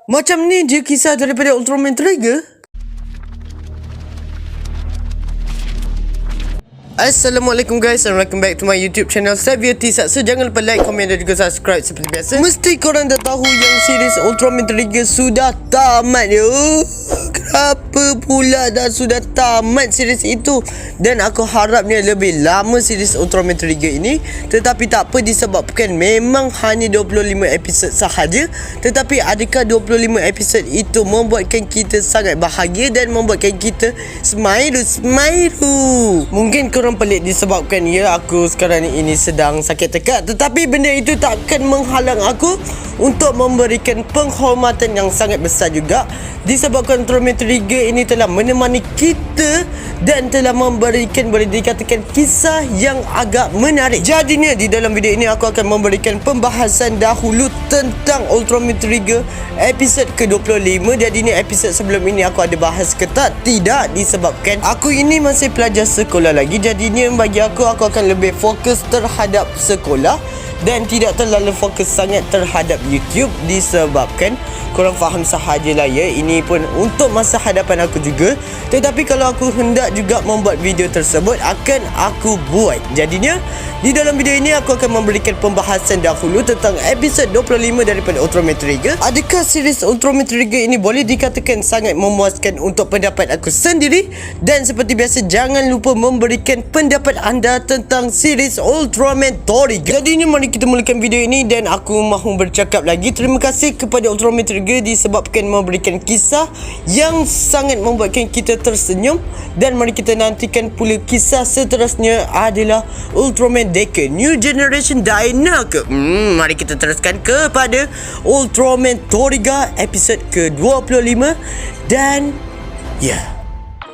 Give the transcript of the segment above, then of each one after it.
Macam ni je kisah daripada Ultraman Trigger. Assalamualaikum guys and welcome back to my YouTube channel Xavier T. So jangan lupa like, komen dan juga subscribe seperti biasa. Mesti korang dah tahu yang series Ultraman Trigger sudah tamat ya. Kenapa pula dah sudah tamat series itu? Dan aku harapnya lebih lama series Ultraman Trigger ini. Tetapi tak apa disebabkan memang hanya 25 episod sahaja. Tetapi adakah 25 episod itu membuatkan kita sangat bahagia dan membuatkan kita smile? Mungkin korang pelik disebabkan ya aku sekarang ini sedang sakit tekak. Tetapi benda itu takkan menghalang aku untuk memberikan penghormatan yang sangat besar juga. Disebabkan Ultraman Trigger ini telah menemani kita dan telah memberikan, boleh dikatakan, kisah yang agak menarik. Jadinya di dalam video ini aku akan memberikan pembahasan dahulu tentang Ultraman Trigger episod ke-25. Jadi ni episod sebelum ini aku ada bahas ke tak? Tidak, disebabkan aku ini masih pelajar sekolah lagi. Jadinya bagi aku akan lebih fokus terhadap sekolah dan tidak terlalu fokus sangat terhadap YouTube. Disebabkan korang faham sahajalah ya, ini pun untuk masa hadapan aku juga. Tetapi kalau aku hendak juga membuat video tersebut, akan aku buat. Jadinya di dalam video ini aku akan memberikan pembahasan dahulu tentang episod 25 daripada Ultraman Trigger. Adakah series Ultraman Trigger ini boleh dikatakan sangat memuaskan untuk pendapat aku sendiri? Dan seperti biasa, jangan lupa memberikan pendapat anda tentang series Ultraman Trigger. Jadinya mari kita mulakan video ini dan aku mahu bercakap lagi. Terima kasih kepada Ultraman Trigger disebabkan memberikan kisah yang sangat membuatkan kita tersenyum. Dan mari kita nantikan pula kisah seterusnya adalah Ultraman Deca New Generation Dynaka. Mari kita teruskan kepada Ultraman Trigger episod ke-25. Dan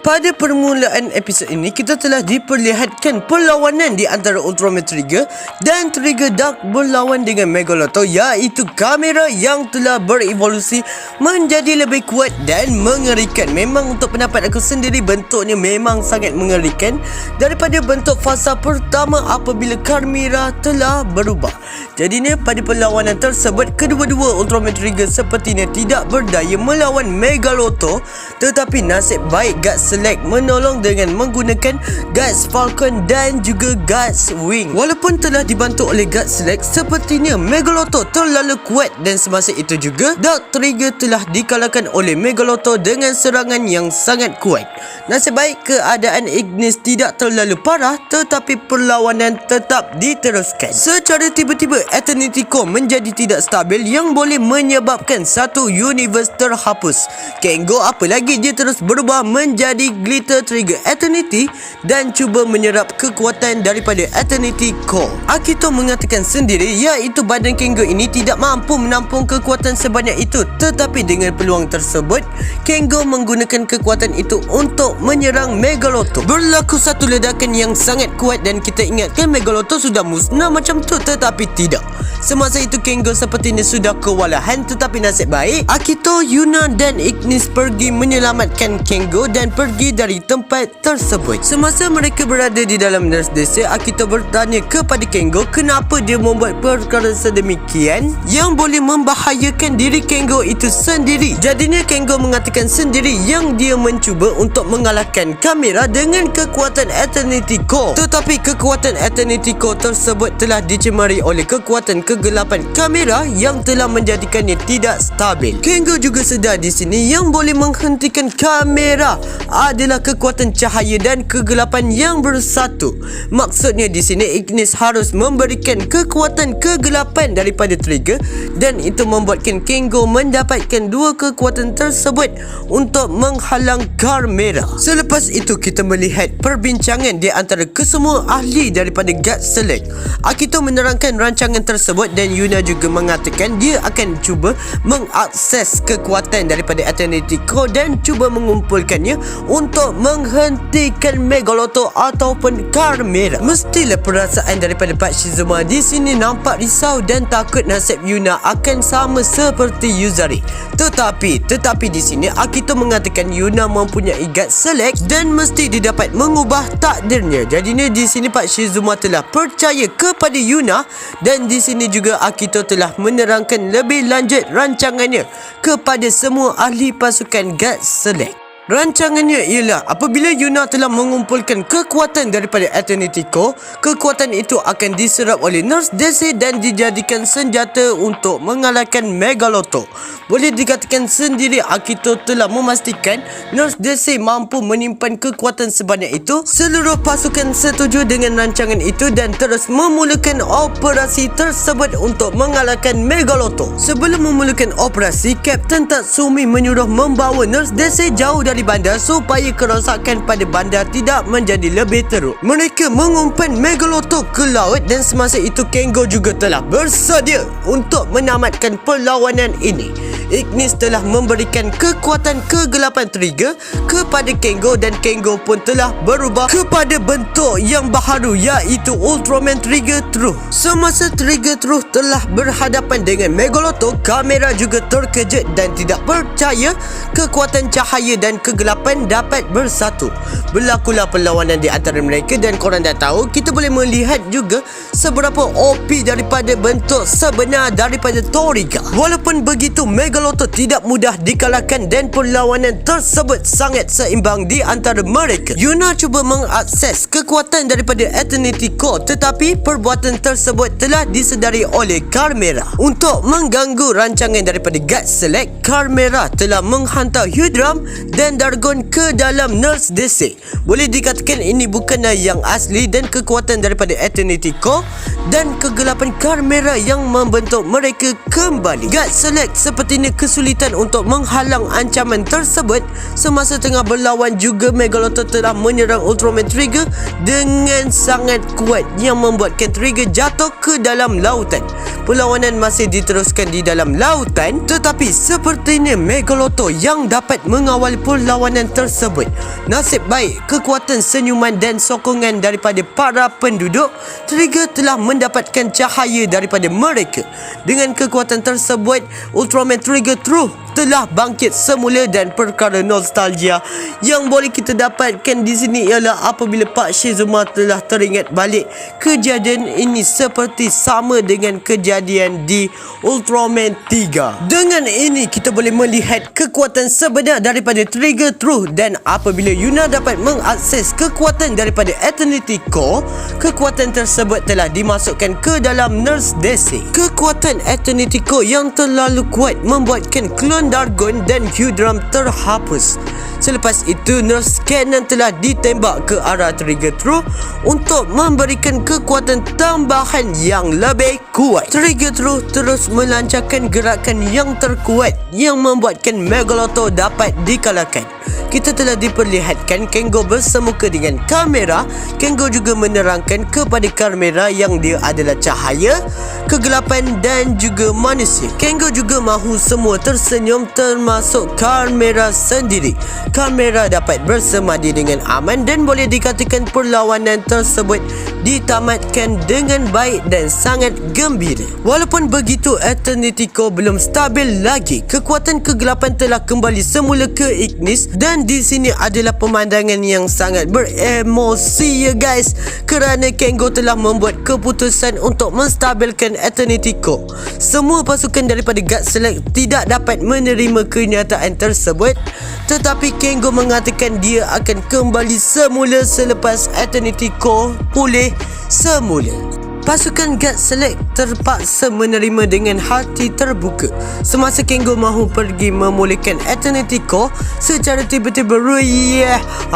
pada permulaan episod ini, kita telah diperlihatkan perlawanan di antara Ultraman Trigger dan Trigger Dark berlawan dengan Megaloto, iaitu kamera yang telah berevolusi menjadi lebih kuat dan mengerikan. Memang untuk pendapat aku sendiri, bentuknya memang sangat mengerikan daripada bentuk fasa pertama apabila kamera telah berubah. Jadinya pada perlawanan tersebut, kedua-dua Ultraman Trigger sepertinya tidak berdaya melawan Megaloto. Tetapi nasib baik Guts Select menolong dengan menggunakan Guts Falcon dan juga Guts Wing. Walaupun telah dibantu oleh Guts Select, sepertinya Megaloto terlalu kuat dan semasa itu juga Dark Trigger telah dikalahkan oleh Megaloto dengan serangan yang sangat kuat. Nasib baik keadaan Ignis tidak terlalu parah, tetapi perlawanan tetap diteruskan. Secara tiba-tiba Eternity Core menjadi tidak stabil yang boleh menyebabkan satu universe terhapus. Kengo apalagi dia terus berubah menjadi Glitter Trigger Eternity dan cuba menyerap kekuatan daripada Eternity Core. Akito mengatakan sendiri iaitu badan Kengo ini tidak mampu menampung kekuatan sebanyak itu. Tetapi dengan peluang tersebut, Kengo menggunakan kekuatan itu untuk menyerang Megaloto. Berlaku satu ledakan yang sangat kuat dan kita ingatkan Megaloto sudah musnah macam tu, tetapi tidak. Semasa itu Kengo sepertinya sudah kewalahan, tetapi nasib baik Akito, Yuna dan Ignis pergi menyelamatkan Kengo dan pergi dari tempat tersebut. Semasa mereka berada di dalam nurse desa, Akito bertanya kepada Kengo kenapa dia membuat perkara sedemikian yang boleh membahayakan diri Kengo itu sendiri. Jadinya Kengo mengatakan sendiri yang dia mencuba untuk mengalahkan kamera dengan kekuatan Eternity Core. Tetapi kekuatan Eternity Core tersebut telah dicemari oleh kekuatan kegelapan kamera yang telah menjadikannya tidak stabil. Kengo juga sedar di sini yang boleh menghentikan kamera adalah kekuatan cahaya dan kegelapan yang bersatu. Maksudnya di sini Ignis harus memberikan kekuatan kegelapan daripada Trigger dan itu membuatkan Kengo mendapatkan dua kekuatan tersebut untuk menghalang kamera. Selepas itu kita melihat perbincangan di antara kesemua ahli daripada Guts Select. Akito menerangkan rancangan tersebut dan Yuna juga mengatakan dia akan cuba mengakses kekuatan daripada Eternity Core dan cuba mengumpulkannya untuk menghentikan Megaloto ataupun Carmera. Mestilah perasaan daripada Pak Shizuma di sini nampak risau dan takut nasib Yuna akan sama seperti Yuzari. Tetapi di sini Akito mengatakan Yuna mempunyai gut select dan mesti didapat mengubah takdirnya. Jadinya di sini Pak Shizuma telah percaya kepada Yuna dan di sini juga Akito telah menerangkan lebih lanjut rancangannya kepada semua ahli pasukan gut select. Rancangannya ialah apabila Yuna telah mengumpulkan kekuatan daripada Eternity Core, kekuatan itu akan diserap oleh Nurse Desi dan dijadikan senjata untuk mengalahkan Megaloto. Boleh dikatakan sendiri Akito telah memastikan Nurse Desi mampu menyimpan kekuatan sebanyak itu. Seluruh pasukan setuju dengan rancangan itu dan terus memulakan operasi tersebut untuk mengalahkan Megaloto. Sebelum memulakan operasi, Kapten Tatsumi menyuruh membawa Nurse Desi jauh dari bandar supaya kerosakan pada bandar tidak menjadi lebih teruk. Mereka mengumpan Megaloto ke laut dan semasa itu Kengo juga telah bersedia untuk menamatkan perlawanan ini. Ignis telah memberikan kekuatan kegelapan trigger kepada Kengo dan Kengo pun telah berubah kepada bentuk yang baharu iaitu Ultraman Trigger Truth. Semasa Trigger Truth telah berhadapan dengan Megaloto, kamera juga terkejut dan tidak percaya kekuatan cahaya dan kegelapan dapat bersatu. Berlakulah perlawanan di antara mereka dan korang dah tahu, kita boleh melihat juga seberapa OP daripada bentuk sebenar daripada Toriga. Walaupun begitu, Megaloto tidak mudah dikalahkan dan perlawanan tersebut sangat seimbang di antara mereka. Yuna cuba mengakses kekuatan daripada Eternity Core, tetapi perbuatan tersebut telah disedari oleh Carmera. Untuk mengganggu rancangan daripada Gut Select, Carmera telah menghantar Hydram dan Dargon ke dalam Nurse DC. Boleh dikatakan ini bukanlah yang asli dan kekuatan daripada Eternity Core dan kegelapan Carmera yang membentuk mereka kembali. Gut Select sepertinya kesulitan untuk menghalang ancaman tersebut. Semasa tengah berlawan juga Megaloto telah menyerang Ultraman Trigger dengan sangat kuat yang membuatkan Trigger jatuh ke dalam lautan. Perlawanan masih diteruskan di dalam lautan, tetapi sepertinya Megaloto yang dapat mengawal perlawanan tersebut. Nasib baik kekuatan senyuman dan sokongan daripada para penduduk, Trigger telah mendapatkan cahaya daripada mereka. Dengan kekuatan tersebut, Ultraman Trigger Truth telah bangkit semula dan perkara nostalgia yang boleh kita dapatkan di sini ialah apabila Pak Shizuma telah teringat balik kejadian ini seperti sama dengan kejadian di Ultraman 3. Dengan ini kita boleh melihat kekuatan sebenar daripada Trigger Truth dan apabila Yuna dapat mengakses kekuatan daripada Eternity Core, kekuatan tersebut telah dimasukkan ke dalam Nurse DC. Kekuatan Eternity Core yang terlalu kuat membuatkan klon Dargon dan Hydram terhapus. Selepas itu, Nurse Cannon telah ditembak ke arah Trigger Truth untuk memberikan kekuatan tambahan yang lebih kuat. Trigger Truth terus melancarkan gerakan yang terkuat yang membuatkan Megaloto dapat dikalahkan. Kita telah diperlihatkan Kengo bersemuka dengan kamera. Kengo juga menerangkan kepada kamera yang dia adalah cahaya, kegelapan dan juga manusia. Kengo juga mahu semua tersenyum termasuk kamera sendiri. Kamera dapat bersemadi dengan aman dan boleh dikatakan perlawanan tersebut ditamatkan dengan baik dan sangat gembira. Walaupun begitu, Eternity Core belum stabil lagi. Kekuatan kegelapan telah kembali semula ke Ignis dan di sini adalah pemandangan yang sangat beremosi ya guys, kerana Kengo telah membuat keputusan untuk menstabilkan Eternity Core. Semua pasukan daripada Gut Select tidak dapat menerima kenyataan tersebut, tetapi Kengo mengatakan dia akan kembali semula selepas Eternity Core pulih semula. Pasukan Gut Select terpaksa menerima dengan hati terbuka semasa Kengo mahu pergi memulihkan Eternity Core secara tiba-tiba.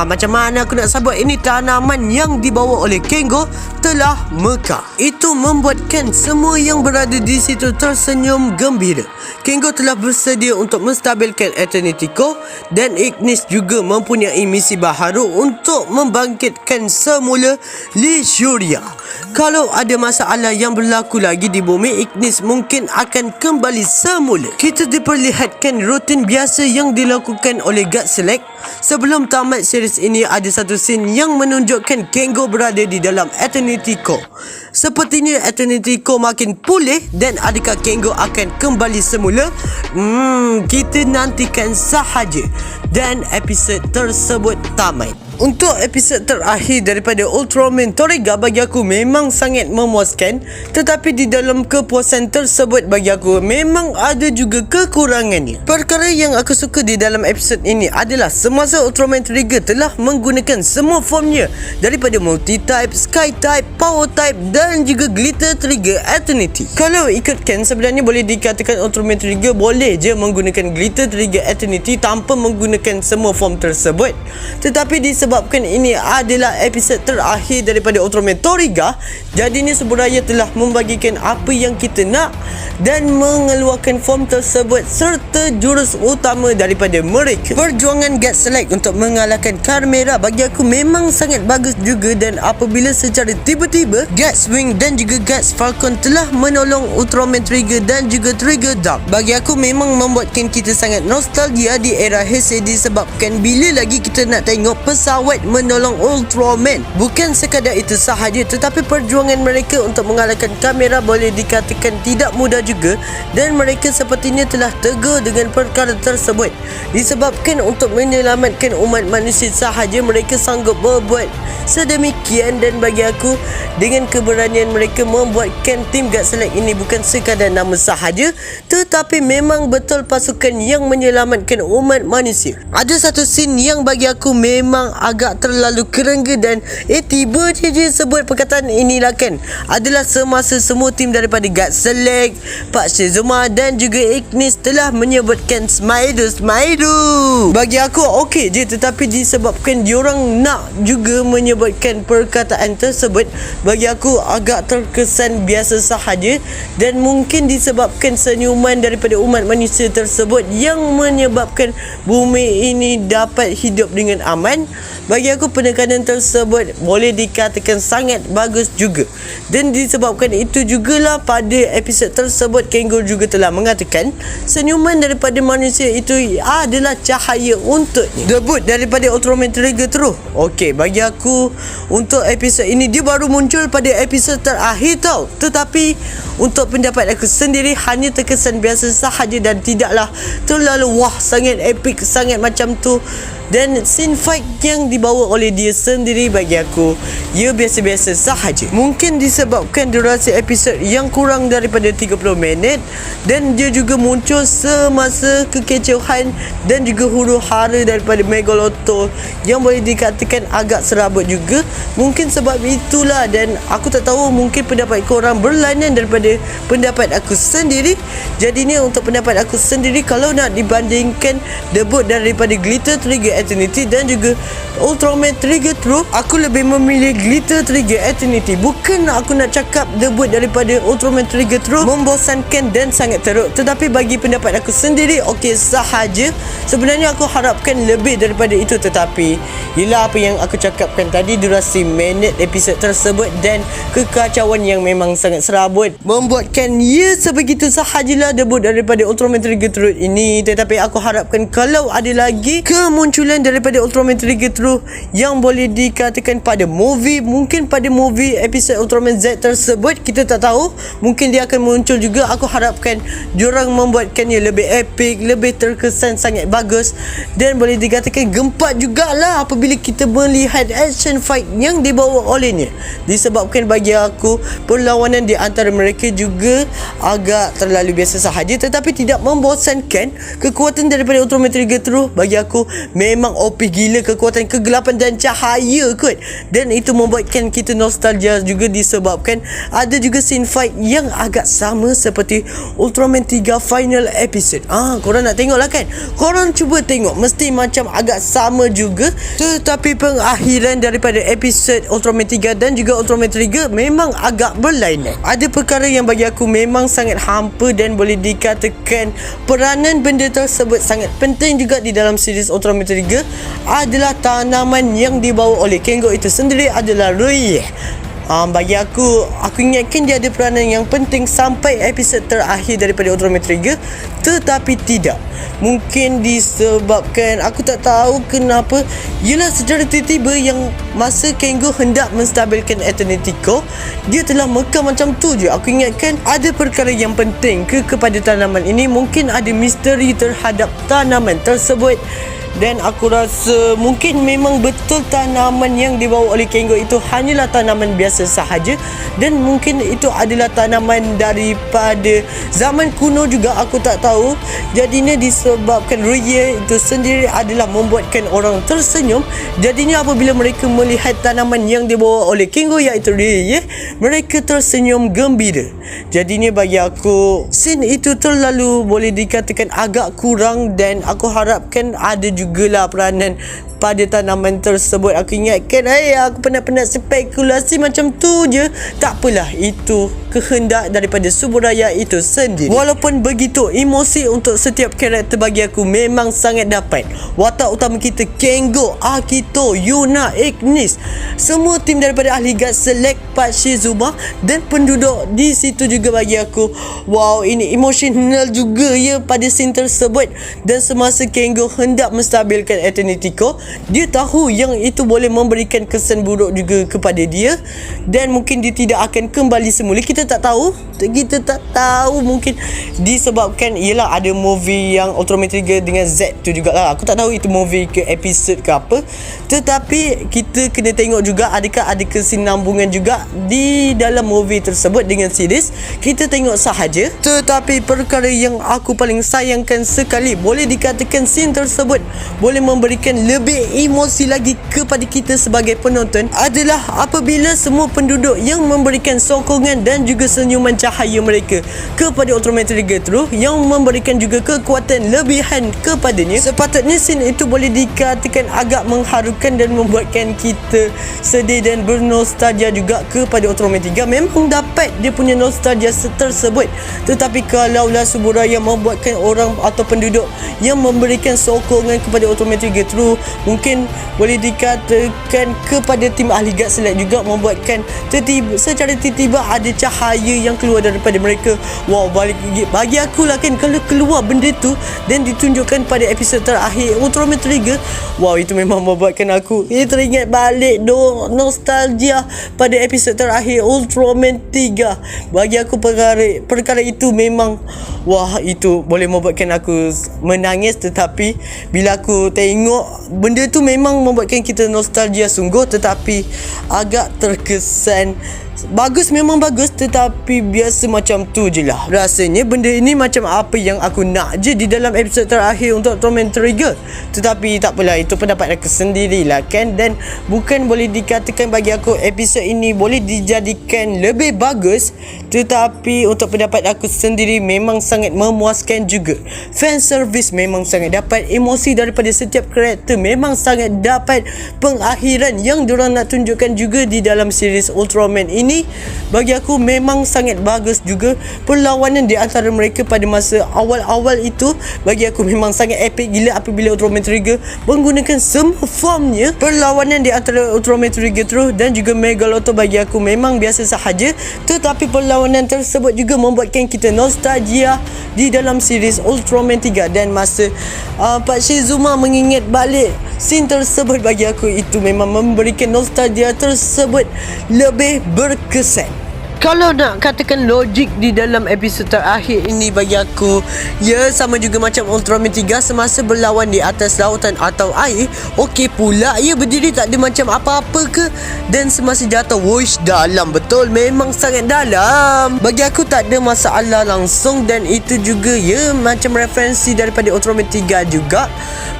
Macam mana aku nak sebut ini, tanaman yang dibawa oleh Kengo telah mekar. Itu Untuk membuatkan semua yang berada di situ tersenyum gembira, Kengo telah bersedia untuk menstabilkan Eternity Core dan Ignis juga mempunyai misi baharu untuk membangkitkan semula Lisuria. Kalau ada masalah yang berlaku lagi di bumi, Ignis mungkin akan kembali semula. Kita diperlihatkan rutin biasa yang dilakukan oleh God Select. Sebelum tamat series ini, ada satu scene yang menunjukkan Kengo berada di dalam Eternity Core. Sepertinya Eternity Core makin pulih dan adakah Kengo akan kembali semula? Kita nantikan sahaja. Dan episod tersebut tamat. Untuk episod terakhir daripada Ultraman Toriga bagi aku memang sangat memuaskan, tetapi di dalam kepuasan tersebut bagi aku memang ada juga kekurangannya. Perkara yang aku suka di dalam episod ini adalah semasa Ultraman Trigger telah menggunakan semua formnya daripada Multi-Type, Sky-Type, Power-Type dan juga Glitter Trigger Eternity. Kalau ikutkan, sebenarnya boleh dikatakan Ultraman Trigger boleh je menggunakan Glitter Trigger Eternity tanpa menggunakan semua form tersebut. Tetapi disebabkan ini adalah episod terakhir daripada Ultraman Toriga, jadinya Subaraya telah membagikan apa yang kita nak dan mengeluarkan form tersebut serta jurus utama daripada mereka. Perjuangan God Select untuk mengalahkan Carmera bagi aku memang sangat bagus juga, dan apabila secara tiba-tiba Guts Wing dan juga Guts Falcon telah menolong Ultraman Trigger dan juga Trigger Dark, bagi aku memang membuatkan kita sangat nostalgia di era Heisei, disebabkan bila lagi kita nak tengok pesawat menolong Ultraman. Bukan sekadar itu sahaja, tetapi perjuangan mereka untuk mengalahkan Carmera boleh dikatakan tidak mudah juga, dan mereka sepertinya telah tegar dengan perkara tersebut, disebabkan untuk menyelamatkan umat manusia sahaja mereka sanggup berbuat sedemikian. Dan bagi aku, dengan keberanian mereka membuatkan tim God Select ini bukan sekadar nama sahaja, tetapi memang betul pasukan yang menyelamatkan umat manusia. Ada satu scene yang bagi aku memang agak terlalu kerengga, dan tiba je sebut perkataan inilah kan, adalah semasa semua tim daripada God Select, Pak Shizuma dan juga Ignis telah menyebutkan Smaido. Bagi aku okey je, tetapi disebabkan diorang nak juga menyebutkan perkataan tersebut, bagi aku agak terkesan biasa sahaja, dan mungkin disebabkan senyuman daripada umat manusia tersebut yang menyebabkan bumi ini dapat hidup dengan aman. Bagi aku penekanan tersebut boleh dikatakan sangat bagus juga, dan disebabkan itu jugalah pada episod tersebut Kengo juga telah mengatakan senyuman daripada manusia itu adalah cahaya untuknya. Debut daripada Ultraman Trigger terus. Okey, bagi aku untuk episod ini dia baru muncul pada episod terakhir tau, tetapi untuk pendapat aku sendiri hanya terkesan biasa sahaja dan tidaklah terlalu wah sangat epic sangat macam tu. Dan scene fight yang dibawa oleh dia sendiri bagi aku ia biasa-biasa sahaja. Mungkin disebabkan durasi episod yang kurang daripada 30 minit, dan dia juga muncul semasa kekecewaan dan juga huru-hara daripada Megaloto yang boleh dikatakan agak serabut juga. Mungkin sebab itulah, dan aku tak tahu, mungkin pendapat korang berlainan daripada pendapat aku sendiri. Jadinya untuk pendapat aku sendiri, kalau nak dibandingkan debut daripada Glitter Trigger Eternity dan juga Ultraman Trigger True, aku lebih memilih Glitter Trigger Eternity. Bukan aku nak cakap debut daripada Ultraman Trigger True membosankan dan sangat teruk, tetapi bagi pendapat aku sendiri okey sahaja. Sebenarnya aku harapkan lebih daripada itu, tetapi ialah apa yang aku cakapkan tadi, durasi minit episod tersebut dan kekacauan yang memang sangat serabut membuatkan ia sebegitu sahajalah debut daripada Ultraman Trigger True ini. Tetapi aku harapkan kalau ada lagi kemunculan daripada Ultraman Trigger True yang boleh dikatakan pada movie, mungkin pada movie episod Ultraman Z tersebut, kita tak tahu, mungkin dia akan muncul juga. Aku harapkan diorang membuatkannya lebih epic, lebih terkesan sangat bagus, dan boleh dikatakan gempak jugalah apabila kita melihat action fight yang dibawa olehnya, disebabkan bagi aku perlawanan di antara mereka juga agak terlalu biasa sahaja tetapi tidak membosankan. Kekuatan daripada Ultraman Trigger True bagi aku memang OP gila, kekuatan kegelapan dan cahaya kot, dan itu membuatkan kita nostalgia juga, disebabkan ada juga scene fight yang agak sama seperti Ultraman 3 final episode. Korang nak tengok lah kan, korang korang cuba tengok, mesti macam agak sama juga. Tetapi pengakhiran daripada episod Ultraman 3 dan juga Ultraman Trigger memang agak berlainan. Ada perkara yang bagi aku memang sangat hampa dan boleh dikatakan peranan benda tersebut sangat penting juga di dalam series Ultraman Trigger adalah tanaman yang dibawa oleh Kengo itu sendiri adalah Ruy. Bagi aku ingatkan dia ada peranan yang penting sampai episod terakhir daripada Ultraman Trigger, tetapi tidak. Mungkin disebabkan aku tak tahu kenapa. Yelah, secara tiba-tiba yang masa Kengo hendak menstabilkan Eternity Core, dia telah mekar macam tu je. Aku ingatkan ada perkara yang penting kepada tanaman ini. Mungkin ada misteri terhadap tanaman tersebut. Dan aku rasa mungkin memang betul tanaman yang dibawa oleh Kengo itu hanyalah tanaman biasa sahaja. Dan mungkin itu adalah tanaman daripada zaman kuno juga, aku tak tahu. Jadinya disebabkan Ruye itu sendiri adalah membuatkan orang tersenyum. Jadinya apabila mereka melihat tanaman yang dibawa oleh Kengo iaitu Ruye, mereka tersenyum gembira. Jadinya bagi aku scene itu terlalu boleh dikatakan agak kurang. Dan aku harapkan ada jugalah peranan pada tanaman tersebut. Aku ingatkan, aku penat-penat spekulasi macam tu je. Tak apalah, itu kehendak daripada Subaraya itu sendiri. Walaupun begitu, emosi untuk setiap karakter bagi aku memang sangat dapat. Watak utama kita Kengo, Akito, Yuna, Ignis, semua tim daripada ahli guard select Pak Shizuma dan penduduk di situ juga bagi aku, wow, ini emosional juga ya pada scene tersebut. Dan semasa Kengo hendak menstabilkan Eternity Core, dia tahu yang itu boleh memberikan kesan buruk juga kepada dia. Dan mungkin dia tidak akan kembali semula. Kita tak tahu. Mungkin disebabkan ialah ada movie yang Ultraman Trigger dengan Z tu jugalah. Aku tak tahu itu movie ke episod ke apa. Tetapi kita kena tengok juga adakah ada kesinambungan juga di dalam movie tersebut dengan series. Kita tengok sahaja. Tetapi perkara yang aku paling sayangkan sekali, boleh dikatakan scene tersebut boleh memberikan lebih emosi lagi kepada kita sebagai penonton, adalah apabila semua penduduk yang memberikan sokongan dan juga senyuman cahaya mereka kepada Ultraman Trigger terus, yang memberikan juga kekuatan lebihan kepadanya. Sepatutnya scene itu boleh dikatakan agak mengharukan dan membuatkan kita sedih dan bernostalgia juga kepada Ultraman 3. Memang dapat dia punya nostalgia tersebut. Tetapi kalaulah Subaraya membuatkan orang atau penduduk yang memberikan sokongan kepada Ultraman Trigger terus, mungkin boleh dikatakan kepada tim ahli guard select juga membuatkan secara tiba-tiba ada cahaya yang keluar daripada mereka. Wow, bagi aku lah kan, kalau keluar benda tu dan ditunjukkan pada episod terakhir Ultraman Trigger, wow, itu memang membuatkan aku teringat balik nostalgia pada episod terakhir Ultraman 3. Bagi aku perkara itu memang, wah, itu boleh membuatkan aku menangis. Tetapi bila aku tengok benda tu memang membuatkan kita nostalgia sungguh. Tetapi agak terkesan bagus, memang bagus, tetapi biasa macam tu je lah. Rasanya benda ini macam apa yang aku nak je di dalam episod terakhir untuk Ultraman Trigger. Tetapi tak apalah, itu pendapat aku sendirilah kan. Dan bukan boleh dikatakan bagi aku episod ini boleh dijadikan lebih bagus, tetapi untuk pendapat aku sendiri memang sangat memuaskan juga. Fan service memang sangat dapat, emosi daripada setiap karakter memang sangat dapat, pengakhiran yang diorang nak tunjukkan juga di dalam series Ultraman ini bagi aku memang sangat bagus juga. Perlawanan di antara mereka pada masa awal-awal itu bagi aku memang sangat epic gila apabila Ultraman Trigger menggunakan semua formnya. Perlawanan di antara Ultraman Trigger terus dan juga Megaloto bagi aku memang biasa sahaja, tetapi perlawanan tersebut juga membuatkan kita nostalgia di dalam series Ultraman 3. Dan masa Pak Shizuma mengingat balik scene tersebut, bagi aku itu memang memberikan nostalgia tersebut lebih berkesan. Kalau nak katakan logik di dalam episod terakhir ini bagi aku, ya sama juga macam Ultraman 3 semasa berlawan di atas lautan atau air. Okey pula, ia berdiri tak ada macam apa-apa ke. Dan semasa jatuh, wuish, dalam betul, memang sangat dalam. Bagi aku tak ada masalah langsung. Dan itu juga ya macam referensi daripada Ultraman 3 juga.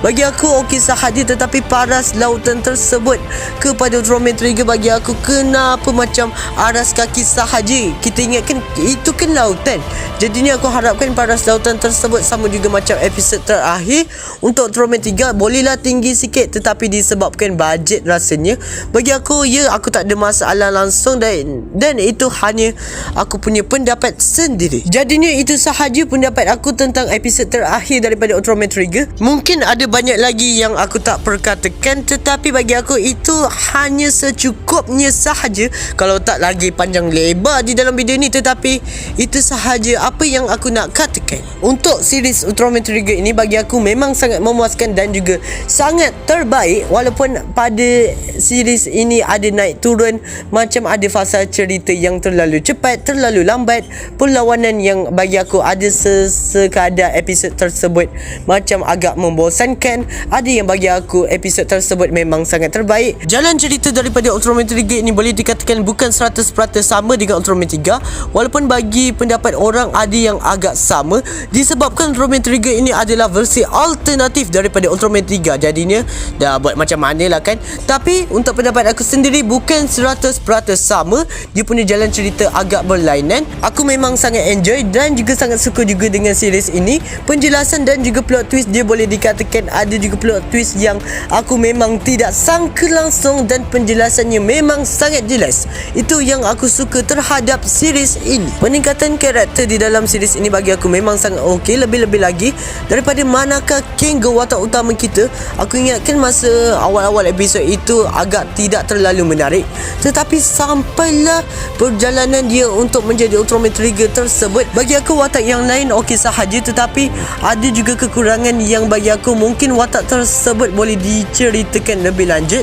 Bagi aku okey sahaja, tetapi paras lautan tersebut kepada Ultraman Trigger bagi aku kenapa macam aras kaki sahaja. Kita ingatkan itu kan lautan. Jadinya aku harapkan paras lautan tersebut sama juga macam episod terakhir. Untuk Ultraman 3 bolehlah tinggi sikit, tetapi disebabkan bajet rasanya. Bagi aku aku tak ada masalah langsung, dan itu hanya aku punya pendapat sendiri. Jadinya itu sahaja pendapat aku tentang episod terakhir daripada Ultraman Trigger. Mungkin ada banyak lagi yang aku tak perkatakan, tetapi bagi aku itu hanya secukupnya sahaja. Kalau tak lagi panjang lebar di dalam video ni, tetapi itu sahaja apa yang aku nak katakan. Untuk series Ultraman Trigger ini bagi aku memang sangat memuaskan dan juga sangat terbaik. Walaupun pada series ini ada naik turun, macam ada fasa cerita yang terlalu cepat, terlalu lambat, perlawanan yang bagi aku ada sekadar episod tersebut macam agak membosankan. Ada yang bagi aku episod tersebut memang sangat terbaik. Jalan cerita daripada Ultraman Trigger ini boleh dikatakan bukan 100% sama dengan Ultraman 3, walaupun bagi pendapat orang ada yang agak sama, disebabkan Ultraman Trigger ini adalah versi alternatif daripada Ultraman 3. Jadinya dah buat macam mana lah kan. Tapi untuk pendapat aku sendiri bukan 100% sama. Dia punya jalan cerita agak berlainan. Aku memang sangat enjoy dan juga sangat suka juga dengan series ini. Penjelasan dan juga plot twist dia boleh dikatakan ada juga plot twist yang aku memang tidak sangka langsung, dan penjelasannya memang sangat jelas. Itu yang aku suka terhadap series ini. Peningkatan karakter di dalam series ini bagi aku memang sangat okey. Lebih-lebih lagi daripada Manaka King, watak utama kita. Aku ingatkan masa awal-awal episod itu agak tidak terlalu menarik, tetapi sampailah perjalanan dia untuk menjadi Ultraman Trigger tersebut. Bagi aku watak yang lain okey sahaja, tetapi ada juga kekurangan yang bagi aku mungkin watak tersebut boleh diceritakan lebih lanjut.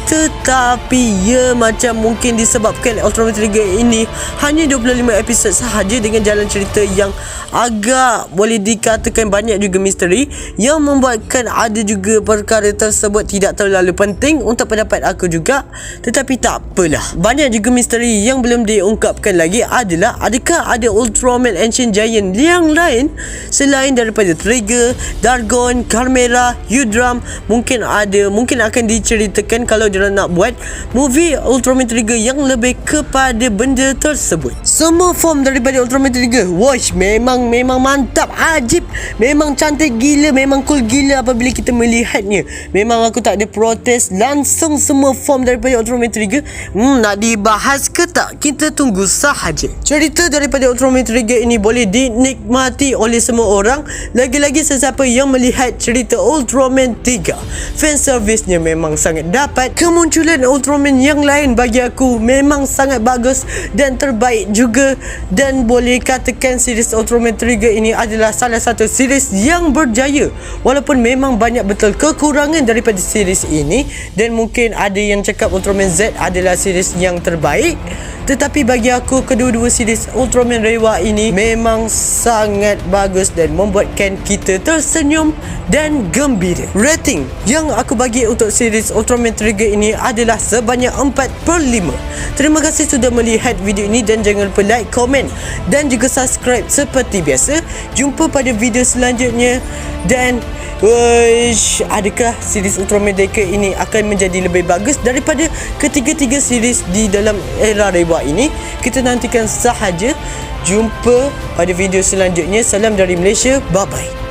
Tetapi macam mungkin disebabkan Ultraman Trigger ini hanya 25 episod sahaja dengan jalan cerita yang agak boleh dikatakan banyak juga misteri, yang membuatkan ada juga perkara tersebut tidak terlalu penting untuk pendapat aku juga. Tetapi tak apalah, banyak juga misteri yang belum diungkapkan lagi adalah adakah ada Ultraman Ancient Giant yang lain selain daripada Trigger, Dargon, Carmera, Udram. Mungkin ada, mungkin akan diceritakan kalau dia nak buat movie Ultraman Trigger yang lebih kepada benda tersebut. Semua form daripada Ultraman Trigger, wash, memang mantap, ajib, memang cantik gila, memang cool gila apabila kita melihatnya. Memang aku tak ada protes, langsung semua form daripada Ultraman Trigger. Nak dibahas ke tak? Kita tunggu sahaja. Cerita daripada Ultraman Trigger ini boleh dinikmati oleh semua orang, lagi-lagi sesiapa yang melihat cerita Ultraman 3. Fan service-nya memang sangat dapat. Kemunculan Ultraman yang lain bagi aku memang sangat bagus dan terbaik juga, dan boleh katakan series Ultraman Trigger ini adalah salah satu series yang berjaya. Walaupun memang banyak betul kekurangan daripada series ini, dan mungkin ada yang cakap Ultraman Z adalah series yang terbaik, tetapi bagi aku kedua-dua series Ultraman Reiwa ini memang sangat bagus dan membuatkan kita tersenyum dan gembira. Rating yang aku bagi untuk series Ultraman Trigger ini adalah sebanyak 4/5. Terima kasih sudah melihat video ini, dan jangan lupa like, komen dan juga subscribe seperti biasa. Jumpa pada video selanjutnya, dan adakah series Ultraman Deca ini akan menjadi lebih bagus daripada ketiga-tiga series di dalam era Reiwa ini? Kita nantikan sahaja. Jumpa pada video selanjutnya. Salam dari Malaysia. Bye bye.